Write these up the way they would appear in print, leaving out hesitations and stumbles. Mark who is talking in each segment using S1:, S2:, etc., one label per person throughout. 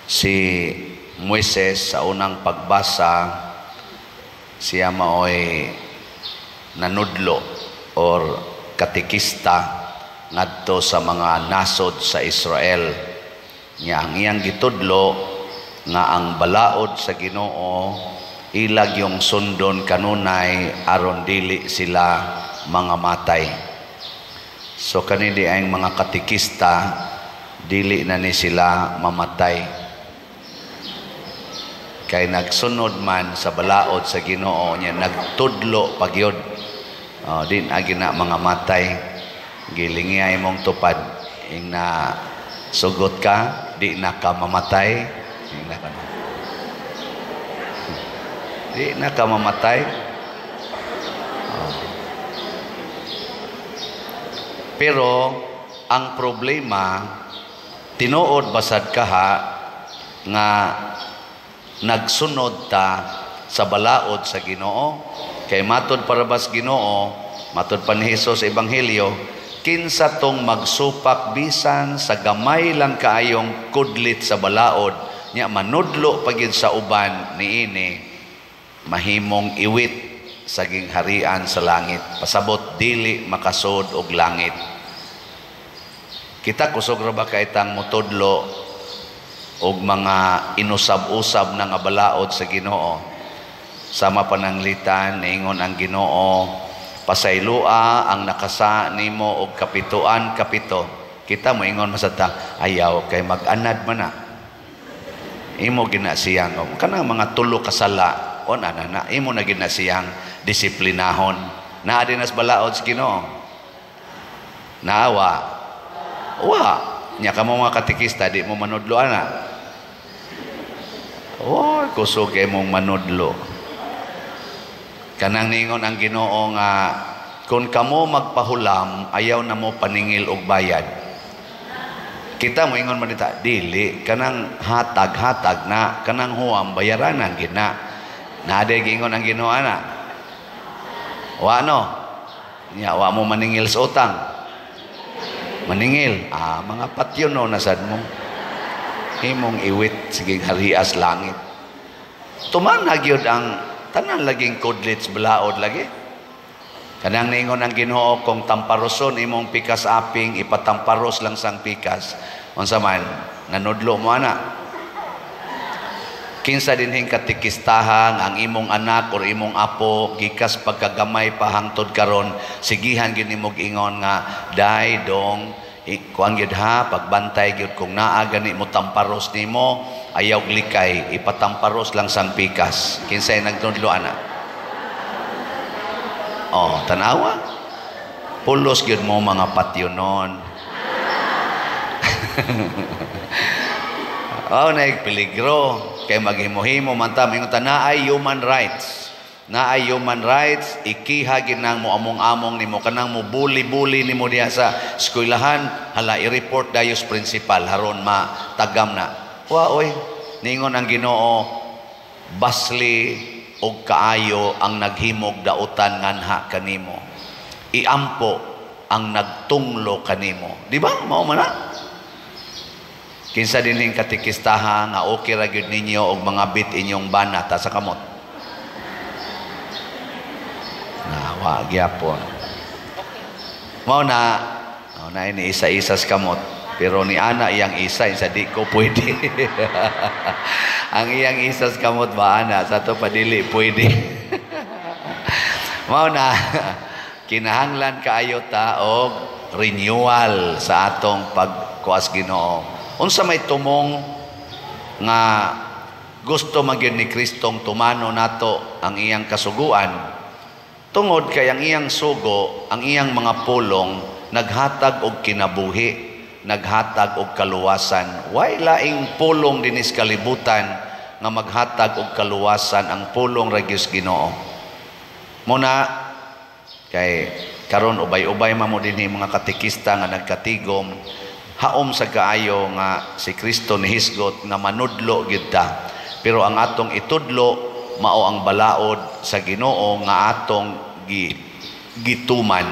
S1: Si Moises sa unang pagbasa, siya maoy nanudlo or katikista ngadto sa mga nasod sa Israel. Nya ang iyang gitudlo nga ang balaod sa Ginoo ilag yung sundon kanunay aron dili sila mga matay. So kanindi ang mga katikista dili na ni sila mamatay. Kay nagsunod man sa balaod sa Ginoo niya, nagtudlo pagyod. Din agi na mga matay. Gilingay mong tupad. Ing na sugot ka, di na ka mamatay. Di na ka mamatay. Pero ang problema, tinuod basad kaha nga nagsunod ta sa balaod sa Ginoo. Kay matod parabas Ginoo, matod pa ni Hesus sa Ebanghelyo, kinsa tong magsupak bisan sa gamay lang kaayong kudlit sa balaod, nya manudlo pagid sa uban niini, mahimong iwit sa gingharian sa langit. Pasabot dili makasud og langit. Kita kusog ra ba kay tang mutudlo og mga inusab-usab na nga balaod sa Ginoo? Sama pananglitan niingon ang Ginoo, pasaylua ang nakasa nimo og kapituan kapito. Kita mo ingon masata, ayaw kay mag-anad man na. Imo ginasiyang kanang mga tulo kasala o na imo na ginasiyang disiplinahon. Naa dinas balaod sa Ginoo. Naawa. Wa. Nya kamo mga katikista di mo manudlo ana. Oh, kusog kay mong manudlo. Kanang ningon ang Ginoo nga kung kamo magpahulam ayaw na mo paningil og bayad. Kita mo ingon man dita, dili kanang hatag-hatag na kanang huam bayaranan gina. Naade gingon ang Ginoo ana. Wa no. Nya wa mo maningil sa utang. Maningil, mga patyon no nasad mo. Himong iwit sige harias langit. Tuman nagyod ang tanan laging kudlits balaod lagi. Kanang ningon ang Ginoo kung tamparoson imong pikas aping ipatamparos lang sang pikas. Unsa man nanudlo mo ana. Kinsa dinhing katikistahan ang imong anak or imong apo gikas pagkagamay pa hangtod karon, sigihan gyud nimo ingon nga dai dong kuan gyud ha pagbantay gyud kung naa gani mo tamparos nimo ayaw likay ipatamparos lang sang pikas. Kinsay nagtudlo ana? Oh, tanawa. Pulos gyud mo mga patyonon. Oh, naigpeligro kay maghimo-himo man ta mingon ta naay human rights. Naay human rights, ikiha ginang mo among-among nimo kanang mo bully-bully nimo diha sa eskwelahan, hala i-report dayos principal haron matagam na. Wa oy, ningon ang Ginoo, basli og kaayo ang naghimog dautan nganha kanimo. Iampo ang nagtunglo kanimo. Di ba? Mao man na. Kinsa dinhing katikistahan nga okay ra gyud ninyo og mga bit inyong banata sa kamot. Nawa gyapon. Mao na ini isa-isa sa kamot. Pero ni ana iyang isa di ko pwede. Ang iyang isa sa kamot ba ana sa to padili pwede. Mao na kinahanglan kaayo ta og renewal sa atong pagkuas Ginoo. Unsa may tumong nga gusto magyud ni Kristong tumano nato ang iyang kasuguan, tungod kay ang iyang sugo, ang iyang mga pulong naghatag og kinabuhi, naghatag og kaluwasan. Way laing pulong dinis kalibutan nga maghatag og kaluwasan ang pulong ra gyud Ginoo. Muna kay karon ubay-ubay man mo dinhi mga katikista nga nagkatigom, haom sa kaayo nga si Kristo nihisgot nga manudlo gyud ta. Pero ang atong itudlo mao ang balaod sa Ginoo nga atong gituman.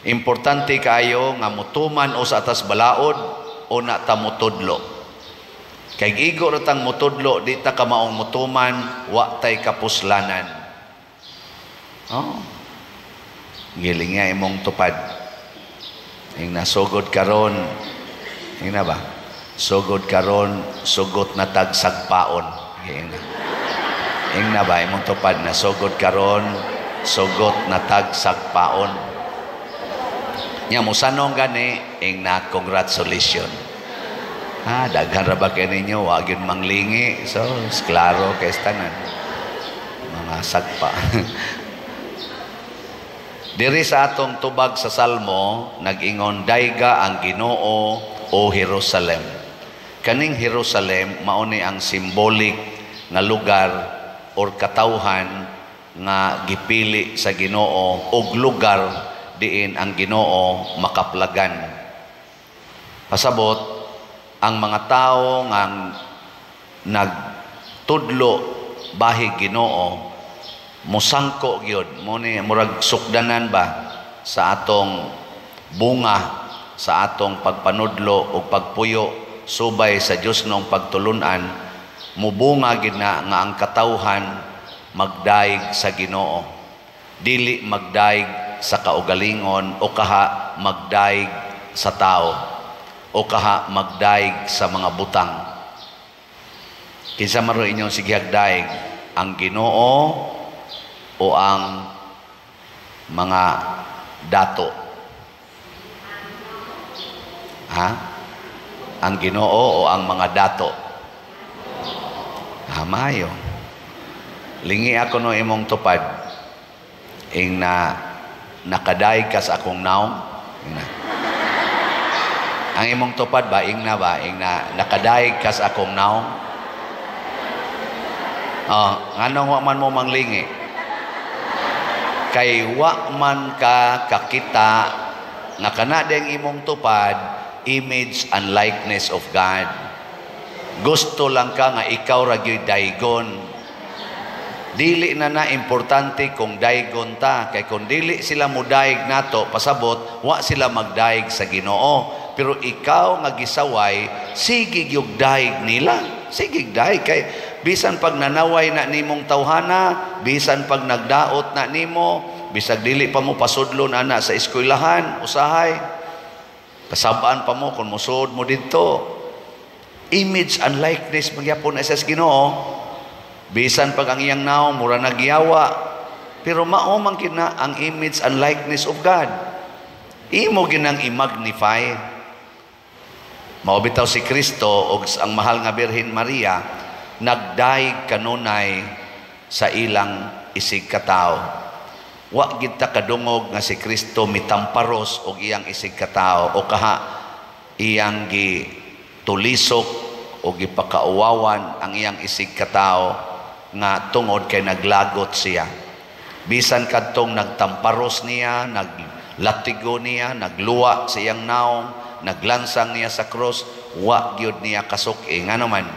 S1: Importante kaayo nga mutuman o sa atas balaod o na ta mutudlo. Kay igo ratang mutudlo, di ta ka maong mutuman, wa tay kapuslanan. Oh. Giling nga imong tupad. Ing nasugod karon. Ing na ba? Sugod karon, sugot na tagsagpaon. Ing na ba imong tupad na sugod karon, sugot na tagsagpaon. Nya musanong gani ing na congratulations. Daghan ra ba kay ninyo, wag yun manglingi. So, klaro kay tanan. Mga sagpa. Diri sa atong tubag sa Salmo, nag-ingon, dayga ang Ginoo o Jerusalem. Kaning Jerusalem, mauni ang symbolic nga lugar or katawhan nga gipili sa Ginoo og lugar diin ang Ginoo makaplagan. Pasabot, ang mga tao nga nagtudlo bahi Ginoo musangko gyud mo ni murag sukdanan ba sa atong bunga sa atong pagpanudlo ug pagpuyo subay sa Dios nung pagtulunan mubunga gid na nga ang katawhan magdaig sa Ginoo, dili magdaig sa kaugalingon o kaha magdaig sa tao o kaha magdaig sa mga butang. Kinsa maro inyong sige hagdaig, ang Ginoo o ang mga dato? Ha? Ang Ginoo o ang mga dato? Mayo. Lingi ako no imong tupad. Ing na nakadaig ka sa akong naong. Ang imong tupad ba, ing na nakadaig ka sa akong naong? Nganong wa man mo manglingi? Kay wa man ka kakita nga kana deng imong tupad, image and likeness of God. Gusto lang ka nga ikaw ra gyud daygon. Dili na importante kung daygon ta, kay kung dili sila mudaig nato pasabot, wa sila magdaig sa Ginoo. Pero ikaw nga gisaway, sige gyud daig nila. Sige daig kay bisan pag nanaway na nimong tawhana, bisan pag nagdaot na nimo, bisag dili pa mo pasudlon ana sa eskwelahan, usahay. Kasabaan pa mo kung musud mo dito. Image and likeness magyapon sa Ginoo. Bisan pag ang iyang naong mura nagyawa, pero mao man kina ang image and likeness of God. Imo ginang i-magnify. Mao bitaw si Kristo o ang mahal nga Birhen Maria nagdaig kanunay sa ilang isig katao. Wa gid ta kadungog nga si Kristo mitamparos og iyang isig katao o kaha iyang gitulisok o gipakauwawan ang iyang isig katao nga tungod kay naglagot siya. Bisan kadtong nagtamparos niya, naglatigo niya, nagluwa sa iyang naong, naglansang niya sa cross, wa gyud niya kasuki. Nga naman,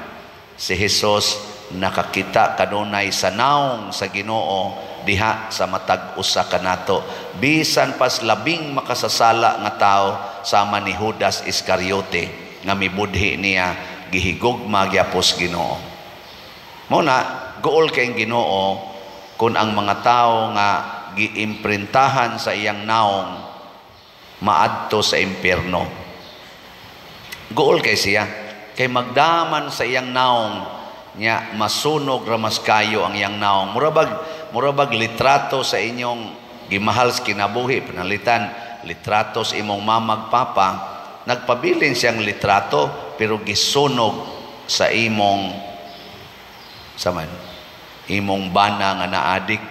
S1: si Jesus nakakita kanunay sa naong sa Ginoo diha sa matag usa kanato. Bisan pas labing makasasala nga tao sama ni Judas Iscariote nga mibudhi niya gihigugma gyapos Ginoo. Muna, gool kay Ginoo kung ang mga tao nga giimprintahan sa iyang naong maadto sa impierno. Gool kay siya, kay magdaman sa iyang naong nya masunog ra mas kayo ang iyang naong. Murabag litrato sa inyong gimahal sa kinabuhi, panalitan litrato sa imong mamag papa, nagpabilin siyang litrato pero gisunog sa imong imong bana nga naadik.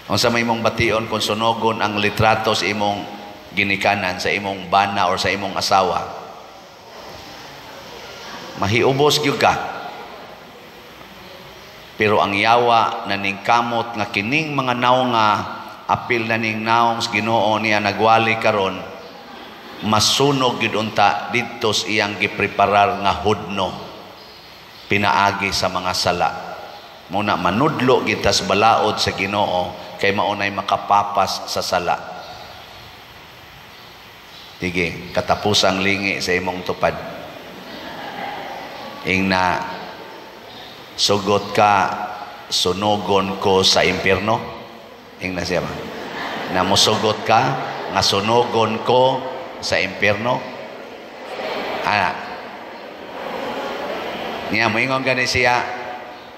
S1: Unsa may imong bation kung sunogon ang litrato sa imong ginikanan, sa imong bana or sa imong asawa? Mahiubos gyud ka. Pero ang yawa na ning kamot nga kining mga naong nga apil na ning naong sa Ginoo niya nagwali karon, masunog gyud unta didto sa iyang gipreparar nga hudno pinaagi sa mga sala. Muna manudlo kita sa balaod sa Ginoo kay maunay makapapas sa sala. Sige, katapusang lingi sa imong tupad. ing na sugot ka sunugon ko sa impyerno. Ing na siya ba? Na musugot ka nga sunugon ko sa impyerno. Niya mo ingon gani siya,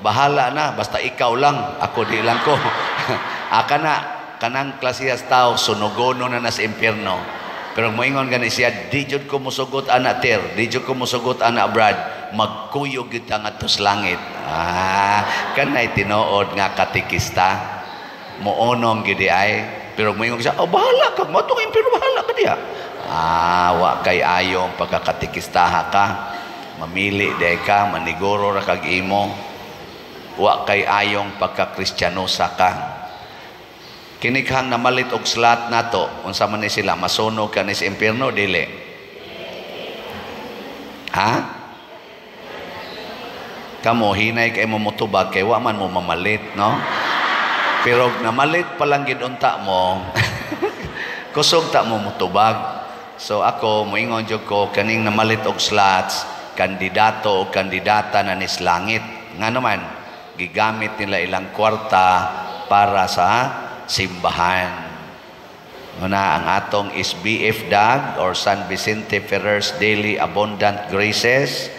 S1: bahala na basta ikaw lang, ako di lang ko. Kanang klasiyas tao sunugono na sa impyerno. Pero moingon gani siya, di jud ko musugot ana ter, di jud ko musugot ana Brad, magkuyog gid ang atos langit. Kanay tinuod nga katikista, muonong gid ay. Pero moingon siya, bahala ka, mo tong impyerno, bahala ka diha. Wa kay ayong pagkakatikistaha ka. Mamili day ka, maniguro ra kag imo. Wa kay ayong pagka-Kristiyanosa ka. Kinikhang namalit og slat nato, unsa man ni sila masunog ka ni sa impyerno dili? Kamo hinay kay mo motubag kay wa man mo mamalit, no? Pero namalit pa lang gid unta mo. Kusog ta mo motubag. So ako moingon jud ko kaning namalit og slots, kandidato o kandidata na nis langit. Nga naman, gigamit nila ilang kwarta para sa simbahan. Una, ang atong SBF DAG or San Vicente Ferrer's Daily Abundant Graces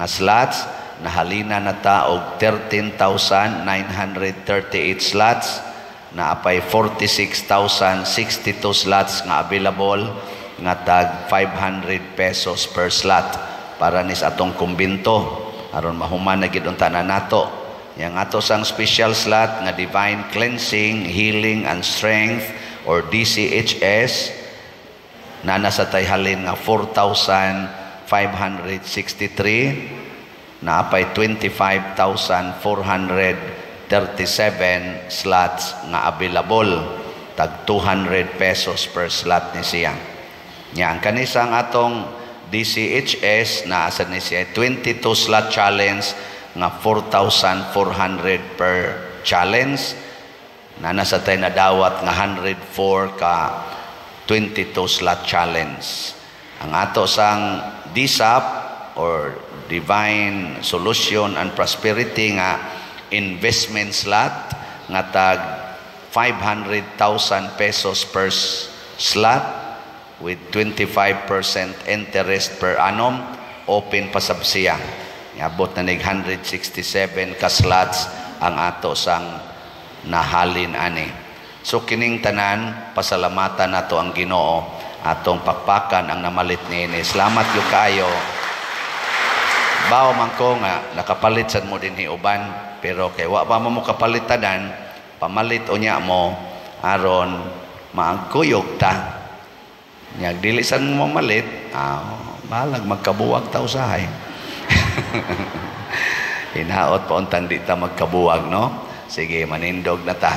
S1: na slots, nahalina na ta og 13,938 slots, na apay 46,062 slots nga available, nga tag 500 pesos per slot para nis atong kumbinto aron mahuman na gid unta na nato yang ato sang special slot nga Divine Cleansing, Healing and Strength or DCHS na nasa tayhalin nga 4,563 na apay 25,437 slots nga available, tag 200 pesos per slot ni siya. Yang kanisang atong DCHS na asa ni siya 22 slot challenge nga 4,400 per challenge, na nasa tayo na dawat nga 104 ka 22 slot challenge. Ang ato sang DSAP or Divine Solution and Prosperity nga investment slot nga tag 500,000 pesos per slot with 25% interest per annum, open pa sab siya. Abot na nig 167 ka slots ang ato sang nahalin ani. So kining tanan, pasalamatan nato ang Ginoo, atong pakpakan ang namalit niini. Salamat yo kayo. Bao man ko nga nakapalit sad mo dinhi uban, pero kay wa pa mo kapalitanan, pamalit unya mo aron maagkuyog ta. Nyag dili san mo mamalit, balag magkabuwag ta usahay. Hinaot pa untang di ta magkabuwag, no? Sige, manindog na ta.